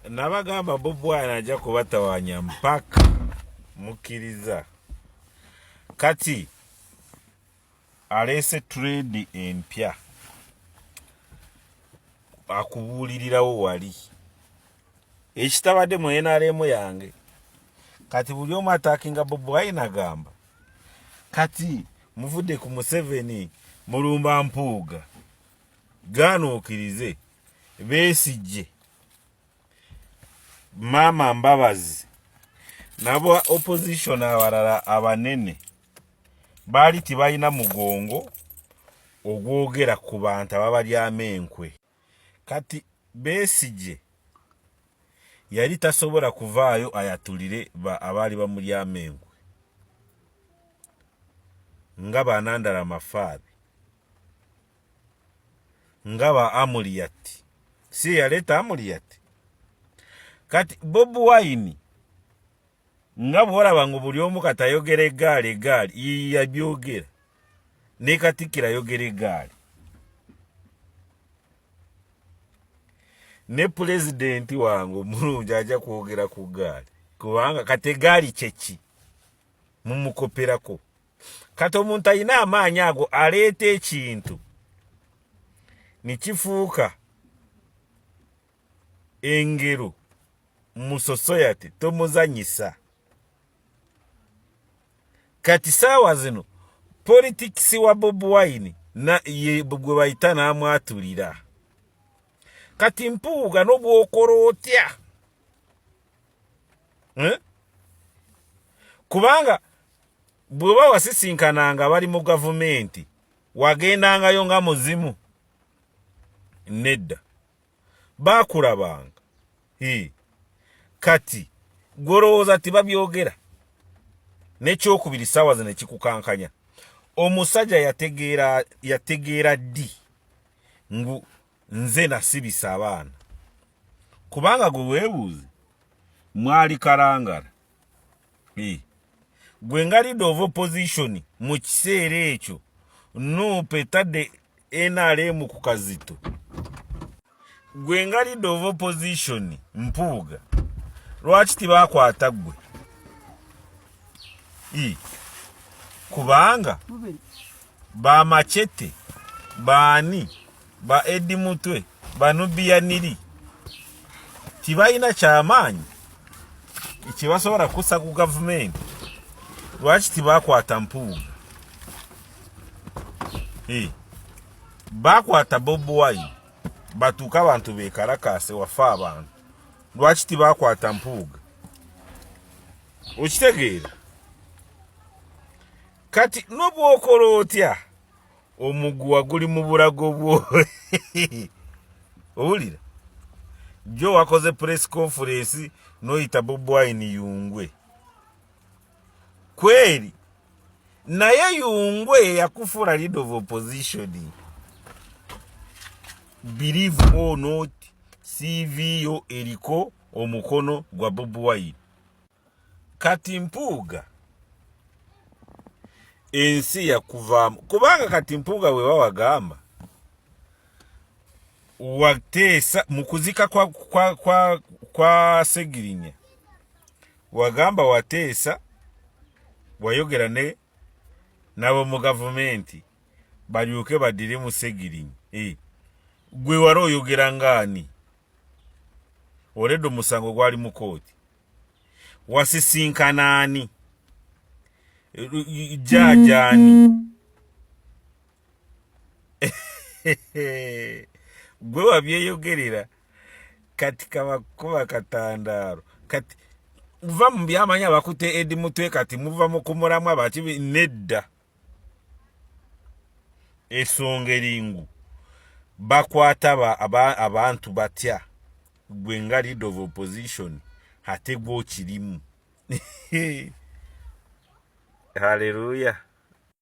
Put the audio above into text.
nabagamba Bobi Wine ajja kubatawanya mpaka mukkiriza. Kati alese trade empya akubuulirirawo wali ekitabadde mu NRM yange. Kati buli omu ataakinga Bobi Wine agamba kati muvudde ku Museveni mulumba mpuuga ganuukirize Besigye Mama Mbabazi nabo opposition abalala abanene baali tibalina mugongo ogwogera ku bantu ababalyamu enkwe. Kati Besigye yali tasobola kuvaayo ayatulire abaali bamulyamu enkwe nga Banandala Mafaabi nga ba Amuriat. Si yaleta Amuriat. Kati Bobi Wine nga bwolaba ngu buli omu kati ayogera eggaali yabyogera ne Katikkiro ayogera eggaali ne pulezidenti wange omulungi ajja kwogera ku ggaali kubanga kati eggaali kyeki mumukoperako. Kati omuntu alina amaanyi ago aleeta ekintu nikifuuka engero mu society tomuzanyisa. Kati saawa zino politics wa Bobi Wine na ye gwe bayita n'amwatulira. Kati mpuuga n'obwokora otya? Kubanga bw'oba wasisinkananga bali mu gavumenti wagendangayo nga muzimu nedda baakulabanga. Kati golowooza tibabyogera n'ekyokubiri saawa zino ekikukankanya omusajja yategeera ddi ngu nze nasibisa abaana kubanga gwe weebuuze mwali kalangala gwe nga leader of opposition mu kiseera ekyo Nuupu etadde NRM ku kazito. Gwe nga leader of opposition Mpuuga lwaki tibaakwata gwe? Kubanga ba Machete baani ba Eddie Mutwe Nubia Nili tibalina kyamaanyi ekibasobola kussa ku gavumenti. Lwaki tibaakwata Mpuuga? Baakwata Bobi Wine batuuka abantu beekalakaase wafa abantu. Lwaki tibaakwata Mpuuga? Okitegeera? Kati n'obwokola otya omuguwa guli mu bulago bwo. Owulira? Jo wakoze press conference noyita Bobi Wine Yungwe. Kweli naye Yungwe yakufuula leader of opposition. Believe or not, CV yo eriko omukono gwa Bobi Wine. Kati Mpuuga ensi yakuvaamu kubanga kati Mpuuga we wawagamba wateesa mu kuzika kwa Segirinya wagamba wateesa wayogera ne nabo mu gavumenti balyuke badire mu Segirinya. Gwe wali oyogera ngaani? Oledde omusango gwali mu kooti wasisinkanaani jajani. Gwe wabyeyogerera kati kabakuba katandaaro. Kati muva mu byamanya bakute Eddie Mutwe kati muva mu kumulamu abakibi nedda. Esonga eringu bakwata abantu batya gwe nga leader of opposition ate gwo kirimu. Hallelujah.